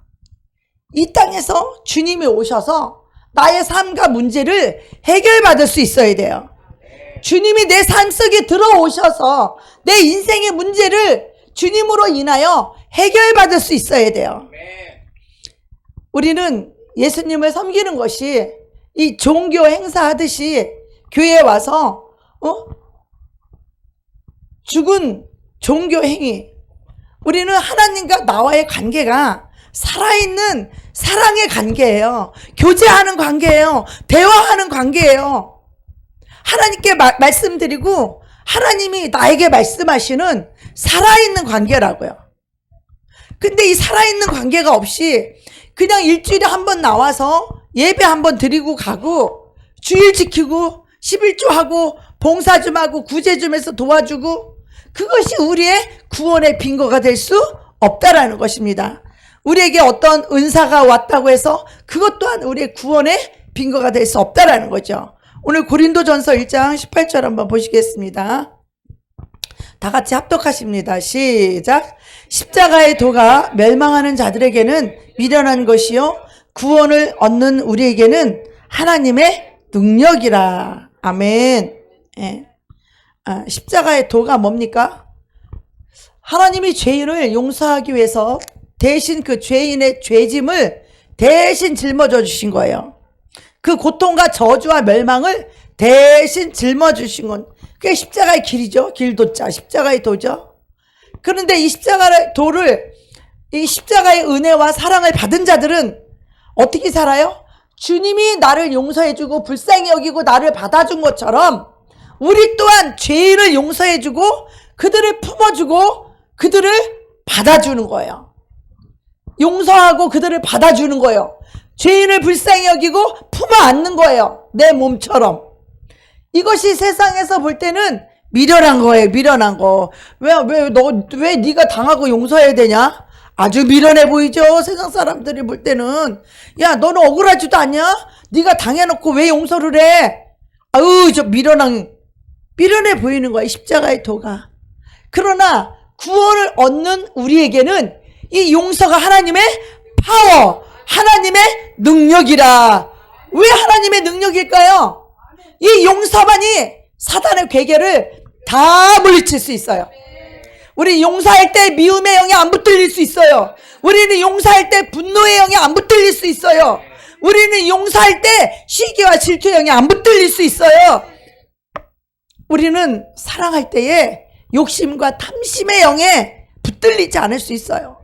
이 땅에서 주님이 오셔서 나의 삶과 문제를 해결받을 수 있어야 돼요. 주님이 내 삶 속에 들어오셔서 내 인생의 문제를 주님으로 인하여 해결받을 수 있어야 돼요. 우리는 예수님을 섬기는 것이 이 종교 행사하듯이 교회에 와서 죽은 종교 행위, 우리는 하나님과 나와의 관계가 살아있는 사랑의 관계예요. 교제하는 관계예요. 대화하는 관계예요. 하나님께 말씀드리고 하나님이 나에게 말씀하시는 살아있는 관계라고요. 근데 이 살아있는 관계가 없이 그냥 일주일에 한 번 나와서 예배 한 번 드리고 가고 주일 지키고 11조 하고 봉사 좀 하고 구제 좀 해서 도와주고, 그것이 우리의 구원의 빈거가 될 수 없다라는 것입니다. 우리에게 어떤 은사가 왔다고 해서 그것 또한 우리의 구원의 빈거가 될 수 없다라는 거죠. 오늘 고린도전서 1장 18절 한번 보시겠습니다. 다 같이 합독하십니다. 시작. 십자가의 도가 멸망하는 자들에게는 미련한 것이요 구원을 얻는 우리에게는 하나님의 능력이라. 아멘. 예. 십자가의 도가 뭡니까? 하나님이 죄인을 용서하기 위해서 대신 그 죄인의 죄짐을 대신 짊어져 주신 거예요. 그 고통과 저주와 멸망을 대신 짊어주신 건 그게 십자가의 길이죠. 길도자 십자가의 도죠. 그런데 이 십자가의 도를, 이 십자가의 은혜와 사랑을 받은 자들은 어떻게 살아요? 주님이 나를 용서해주고 불쌍히 여기고 나를 받아준 것처럼 우리 또한 죄인을 용서해주고 그들을 품어주고 그들을 받아주는 거예요. 용서하고 그들을 받아주는 거예요. 죄인을 불쌍히 여기고 품어 안는 거예요. 내 몸처럼. 이것이 세상에서 볼 때는 미련한 거예요. 미련한 거. 왜 네가 당하고 용서해야 되냐? 아주 미련해 보이죠. 세상 사람들이 볼 때는. 야, 너는 억울하지도 않냐? 네가 당해놓고 왜 용서를 해? 아유, 저 미련해 보이는 거야. 십자가의 도가. 그러나 구원을 얻는 우리에게는 이 용서가 하나님의 파워, 하나님의 능력이라. 왜 하나님의 능력일까요? 이 용서만이 사단의 괴계를 다 물리칠 수 있어요. 우리 용서할 때 미움의 영이 안 붙들릴 수 있어요. 우리는 용서할 때 분노의 영이 안 붙들릴 수 있어요. 우리는 용서할 때 시기와 질투의 영이 안 붙들릴 수 있어요. 우리는 사랑할 때에 욕심과 탐심의 영에 붙들리지 않을 수 있어요.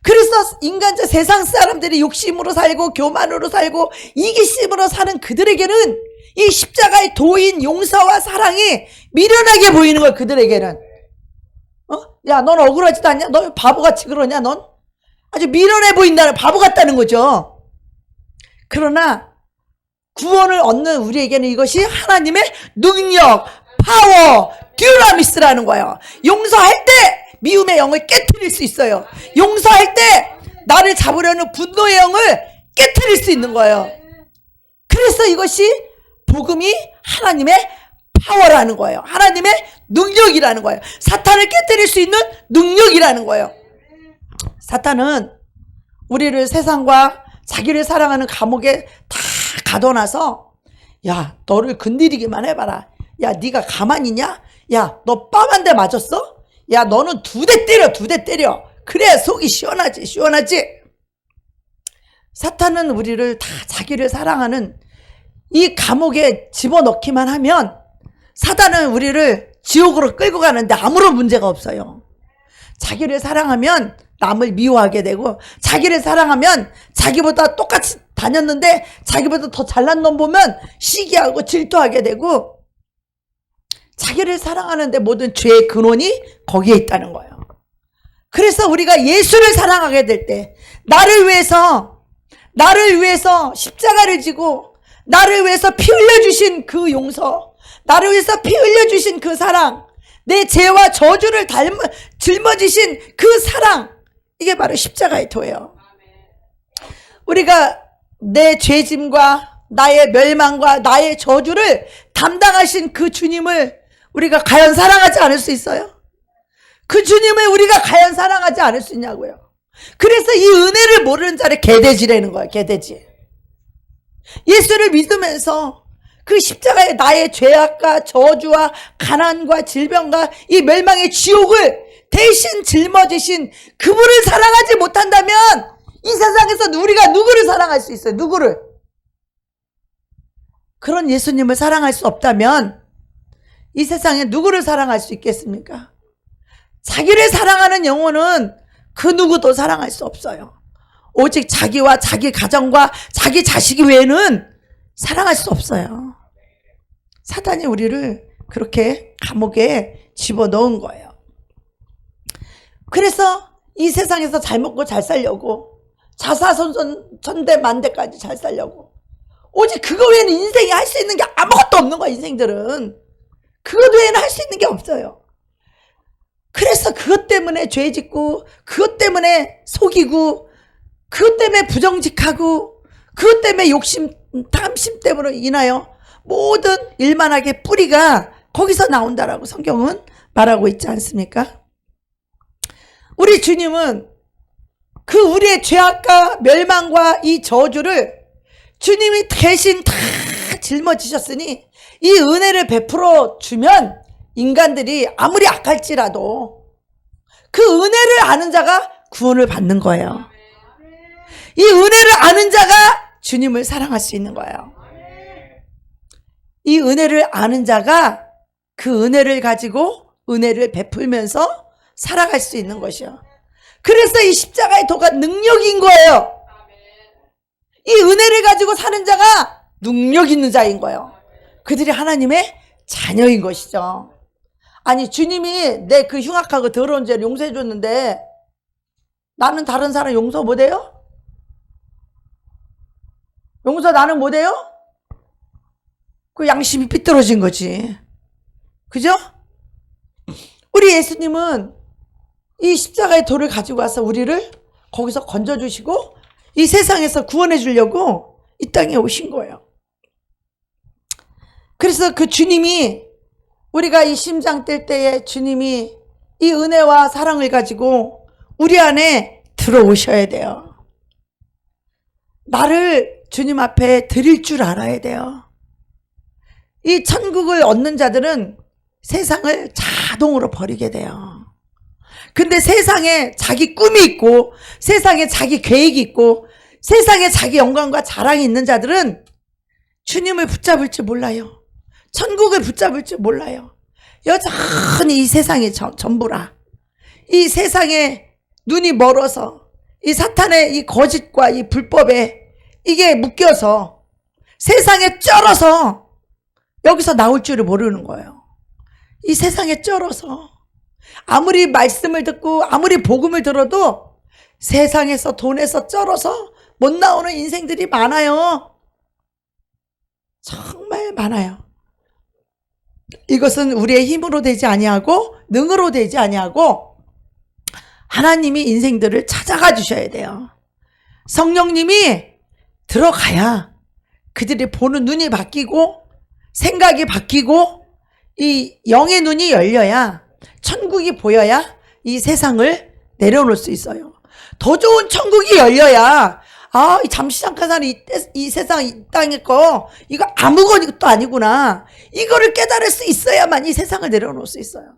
그래서 인간적 세상 사람들이 욕심으로 살고 교만으로 살고 이기심으로 사는 그들에게는 이 십자가의 도인 용서와 사랑이 미련하게 보이는 거야. 그들에게는. 야, 넌 억울하지도 않냐? 너 바보같이 그러냐? 넌 아주 미련해 보인다는, 바보 같다는 거죠. 그러나 구원을 얻는 우리에게는 이것이 하나님의 능력, 파워, 듀라미스라는 거예요. 용서할 때 미움의 영을 깨트릴 수 있어요. 용서할 때 나를 잡으려는 분노의 영을 깨트릴 수 있는 거예요. 그래서 이것이 복음이 하나님의 파워라는 거예요. 하나님의 능력이라는 거예요. 사탄을 깨트릴 수 있는 능력이라는 거예요. 사탄은 우리를 세상과 자기를 사랑하는 감옥에 다 가둬놔서, 야, 너를 건드리기만 해봐라. 야, 네가 가만히 있냐? 야, 너 뺨 한 대 맞았어? 야, 너는 2대 때려, 2대 때려. 그래 속이 시원하지, 시원하지. 사탄은 우리를 다 자기를 사랑하는 이 감옥에 집어넣기만 하면 사탄은 우리를 지옥으로 끌고 가는데 아무런 문제가 없어요. 자기를 사랑하면 남을 미워하게 되고, 자기를 사랑하면 자기보다 똑같이 다녔는데 자기보다 더 잘난 놈 보면 시기하고 질투하게 되고, 자기를 사랑하는데 모든 죄의 근원이 거기에 있다는 거예요. 그래서 우리가 예수를 사랑하게 될 때, 나를 위해서 십자가를 지고 나를 위해서 피 흘려주신 그 용서, 나를 위해서 피 흘려주신 그 사랑, 내 죄와 저주를 짊어지신 그 사랑, 이게 바로 십자가의 도예요. 우리가 내 죄짐과 나의 멸망과 나의 저주를 담당하신 그 주님을 우리가 과연 사랑하지 않을 수 있어요? 그 주님을 우리가 과연 사랑하지 않을 수 있냐고요. 그래서 이 은혜를 모르는 자를 개돼지라는 거예요. 개돼지. 예수를 믿으면서 그 십자가에 나의 죄악과 저주와 가난과 질병과 이 멸망의 지옥을 대신 짊어지신 그분을 사랑하지 못한다면 이 세상에서 우리가 누구를 사랑할 수 있어요? 누구를? 그런 예수님을 사랑할 수 없다면 이 세상에 누구를 사랑할 수 있겠습니까? 자기를 사랑하는 영혼은 그 누구도 사랑할 수 없어요. 오직 자기와 자기 가정과 자기 자식 외에는 사랑할 수 없어요. 사단이 우리를 그렇게 감옥에 집어넣은 거예요. 그래서 이 세상에서 잘 먹고 잘 살려고 자사손손천대만대까지 잘 살려고 오직 그거 외에는 인생이 할 수 있는 게 아무것도 없는 거야. 인생들은 그것 외에는 할 수 있는 게 없어요. 그래서 그것 때문에 죄 짓고 그것 때문에 속이고 그것 때문에 부정직하고 그것 때문에 욕심 탐심 때문에 인하여 모든 일만하게 뿌리가 거기서 나온다라고 성경은 말하고 있지 않습니까? 우리 주님은 그 우리의 죄악과 멸망과 이 저주를 주님이 대신 다 짊어지셨으니 이 은혜를 베풀어 주면 인간들이 아무리 악할지라도 그 은혜를 아는 자가 구원을 받는 거예요. 이 은혜를 아는 자가 주님을 사랑할 수 있는 거예요. 이 은혜를 아는 자가 그 은혜를 가지고 은혜를 베풀면서 살아갈 수 있는 것이요. 그래서 이 십자가의 도가 능력인 거예요. 이 은혜를 가지고 사는 자가 능력 있는 자인 거예요. 그들이 하나님의 자녀인 것이죠. 아니 주님이 내 그 흉악하고 더러운 죄를 용서해 줬는데 나는 다른 사람 용서 못해요? 용서 나는 못해요? 그 양심이 삐뚤어진 거지. 그죠? 우리 예수님은 이 십자가의 돌을 가지고 와서 우리를 거기서 건져주시고 이 세상에서 구원해 주려고 이 땅에 오신 거예요. 그래서 그 주님이 우리가 이 심장 뗄 때에 주님이 이 은혜와 사랑을 가지고 우리 안에 들어오셔야 돼요. 나를 주님 앞에 드릴 줄 알아야 돼요. 이 천국을 얻는 자들은 세상을 자동으로 버리게 돼요. 근데 세상에 자기 꿈이 있고 세상에 자기 계획이 있고 세상에 자기 영광과 자랑이 있는 자들은 주님을 붙잡을 줄 몰라요. 천국을 붙잡을 줄 몰라요. 여전히 이 세상이 전부라. 이 세상에 눈이 멀어서 이 사탄의 이 거짓과 이 불법에 이게 묶여서 세상에 쩔어서 여기서 나올 줄을 모르는 거예요. 이 세상에 쩔어서 아무리 말씀을 듣고 아무리 복음을 들어도 세상에서 돈에서 쩔어서 못 나오는 인생들이 많아요. 정말 많아요. 이것은 우리의 힘으로 되지 아니하고 능으로 되지 아니하고 하나님이 인생들을 찾아가 주셔야 돼요. 성령님이 들어가야 그들이 보는 눈이 바뀌고 생각이 바뀌고 이 영의 눈이 열려야 천국이 보여야 이 세상을 내려놓을 수 있어요. 더 좋은 천국이 열려야 이 잠시 잠깐 사는 이 세상 이 땅의 거 이거 아무것도 아니구나 이거를 깨달을 수 있어야만 이 세상을 내려놓을 수 있어요.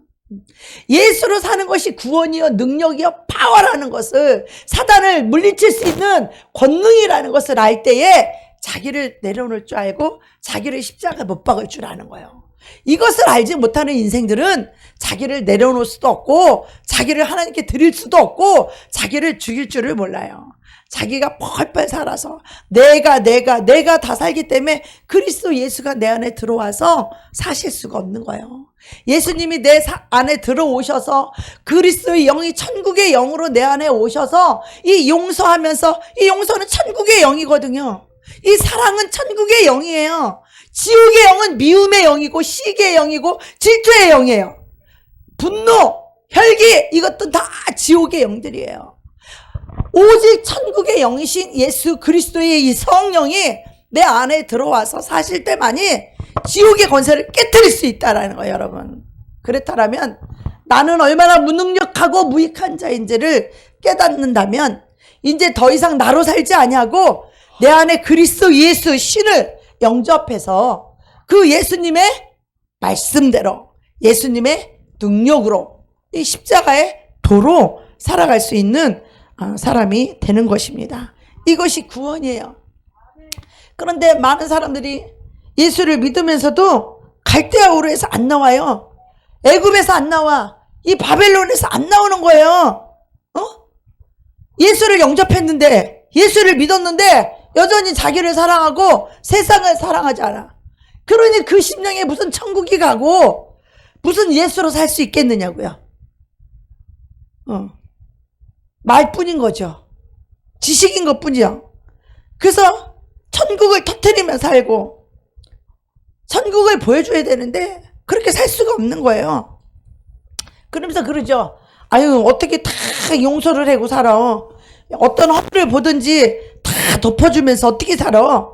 예수로 사는 것이 구원이요 능력이요 파워라는 것을 사단을 물리칠 수 있는 권능이라는 것을 알 때에 자기를 내려놓을 줄 알고 자기를 십자가 못 박을 줄 아는 거예요. 이것을 알지 못하는 인생들은 자기를 내려놓을 수도 없고 자기를 하나님께 드릴 수도 없고 자기를 죽일 줄을 몰라요. 자기가 펄펄 살아서 내가 다 살기 때문에 그리스도 예수가 내 안에 들어와서 사실 수가 없는 거예요. 예수님이 내 안에 들어오셔서 그리스도의 영이 천국의 영으로 내 안에 오셔서 이 용서하면서 이 용서는 천국의 영이거든요. 이 사랑은 천국의 영이에요. 지옥의 영은 미움의 영이고 시기의 영이고 질투의 영이에요. 분노, 혈기 이것도 다 지옥의 영들이에요. 오직 천국의 영이신 예수 그리스도의 이 성령이 내 안에 들어와서 사실 때만이 지옥의 권세를 깨뜨릴 수 있다라는 거예요, 여러분. 그렇다면 나는 얼마나 무능력하고 무익한 자인지를 깨닫는다면 이제 더 이상 나로 살지 아니하고 내 안에 그리스도 예수 신을 영접해서 그 예수님의 말씀대로 예수님의 능력으로 이 십자가의 도로 살아갈 수 있는 사람이 되는 것입니다. 이것이 구원이에요. 그런데 많은 사람들이 예수를 믿으면서도 갈대아 우르에서 안 나와요. 애굽에서 안 나와. 이 바벨론에서 안 나오는 거예요. 예수를 영접했는데, 예수를 믿었는데 여전히 자기를 사랑하고 세상을 사랑하지 않아. 그러니 그 심령에 무슨 천국이 가고 무슨 예수로 살 수 있겠느냐고요. 말뿐인 거죠. 지식인 것뿐이요. 그래서 천국을 터뜨리며 살고 천국을 보여줘야 되는데 그렇게 살 수가 없는 거예요. 그러면서 그러죠. 아유, 어떻게 다 용서를 하고 살아. 어떤 허물을 보든지 다 덮어주면서 어떻게 살아.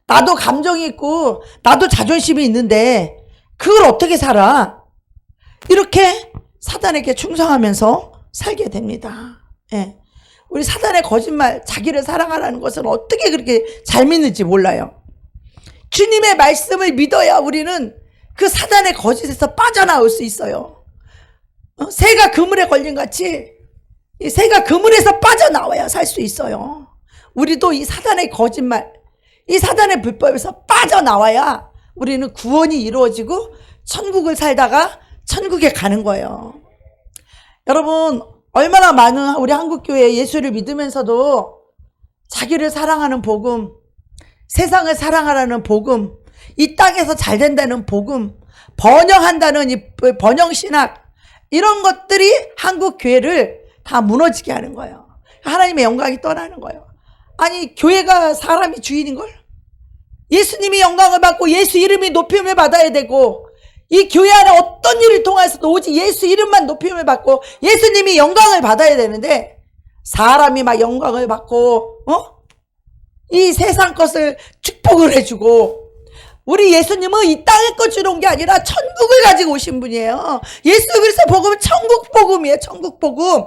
나도 감정이 있고 나도 자존심이 있는데 그걸 어떻게 살아. 이렇게 사단에게 충성하면서 살게 됩니다. 예. 우리 사단의 거짓말, 자기를 사랑하라는 것은 어떻게 그렇게 잘 믿는지 몰라요. 주님의 말씀을 믿어야 우리는 그 사단의 거짓에서 빠져나올 수 있어요. 새가 그물에 걸린 같이 이 새가 그물에서 빠져나와야 살 수 있어요. 우리도 이 사단의 거짓말, 이 사단의 불법에서 빠져나와야 우리는 구원이 이루어지고 천국을 살다가 천국에 가는 거예요. 여러분, 얼마나 많은 우리 한국교회 예수를 믿으면서도 자기를 사랑하는 복음, 세상을 사랑하라는 복음, 이 땅에서 잘 된다는 복음, 번영한다는 이 번영신학, 이런 것들이 한국교회를 다 무너지게 하는 거예요. 하나님의 영광이 떠나는 거예요. 아니, 교회가 사람이 주인인걸? 예수님이 영광을 받고 예수 이름이 높임을 받아야 되고, 이 교회 안에 어떤 일을 통해서도 오직 예수 이름만 높임을 받고 예수님이 영광을 받아야 되는데, 사람이 막 영광을 받고 이 세상 것을 축복을 해주고, 우리 예수님은 이 땅의 것 주러 온 게 아니라 천국을 가지고 오신 분이에요. 예수 그리스도 복음은 천국 복음이에요. 천국 복음.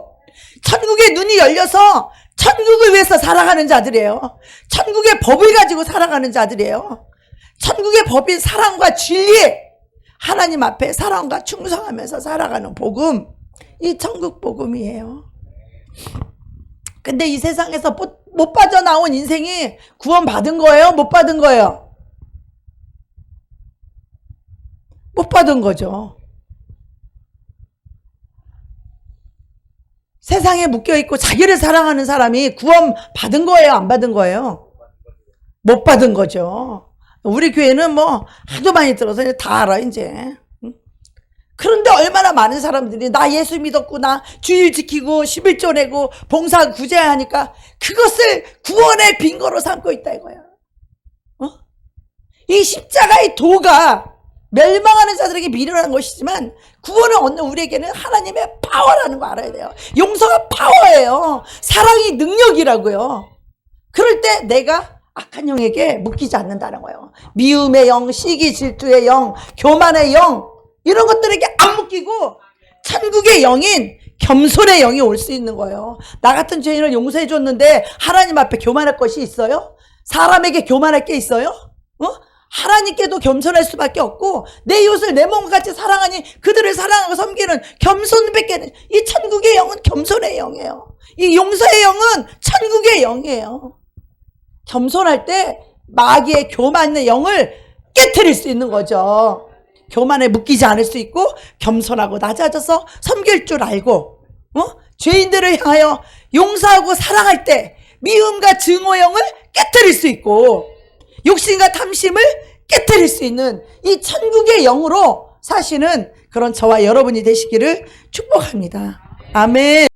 천국의 눈이 열려서 천국을 위해서 살아가는 자들이에요. 천국의 법을 가지고 살아가는 자들이에요. 천국의 법인 사랑과 진리, 하나님 앞에 사랑과 충성하면서 살아가는 복음, 이 천국 복음이에요. 근데 이 세상에서 못 빠져나온 인생이 구원 받은 거예요? 못 받은 거예요? 못 받은 거죠. 세상에 묶여있고 자기를 사랑하는 사람이 구원 받은 거예요? 안 받은 거예요? 못 받은 거죠. 우리 교회는 뭐 하도 많이 들어서 다 알아 이제. 그런데 얼마나 많은 사람들이 나 예수 믿었고 나 주일 지키고 11조 내고 봉사 구제하니까 그것을 구원의 빈거로 삼고 있다 이거야. 이 십자가의 도가 멸망하는 자들에게 미련한 것이지만 구원을 얻는 우리에게는 하나님의 파워라는 거 알아야 돼요. 용서가 파워예요. 사랑이 능력이라고요. 그럴 때 내가 악한 영에게 묶이지 않는다는 거예요. 미움의 영, 시기 질투의 영, 교만의 영, 이런 것들에게 안 묶이고 천국의 영인 겸손의 영이 올 수 있는 거예요. 나 같은 죄인을 용서해 줬는데 하나님 앞에 교만할 것이 있어요? 사람에게 교만할 게 있어요? 하나님께도 겸손할 수밖에 없고 내 이웃을 내 몸과 같이 사랑하니 그들을 사랑하고 섬기는 겸손밖에, 이 천국의 영은 겸손의 영이에요. 이 용서의 영은 천국의 영이에요. 겸손할 때 마귀의 교만의 영을 깨트릴 수 있는 거죠. 교만에 묶이지 않을 수 있고 겸손하고 낮아져서 섬길 줄 알고 죄인들을 향하여 용서하고 사랑할 때 미움과 증오 영을 깨트릴 수 있고 욕심과 탐심을 깨트릴 수 있는 이 천국의 영으로 사시는 그런 저와 여러분이 되시기를 축복합니다. 아멘.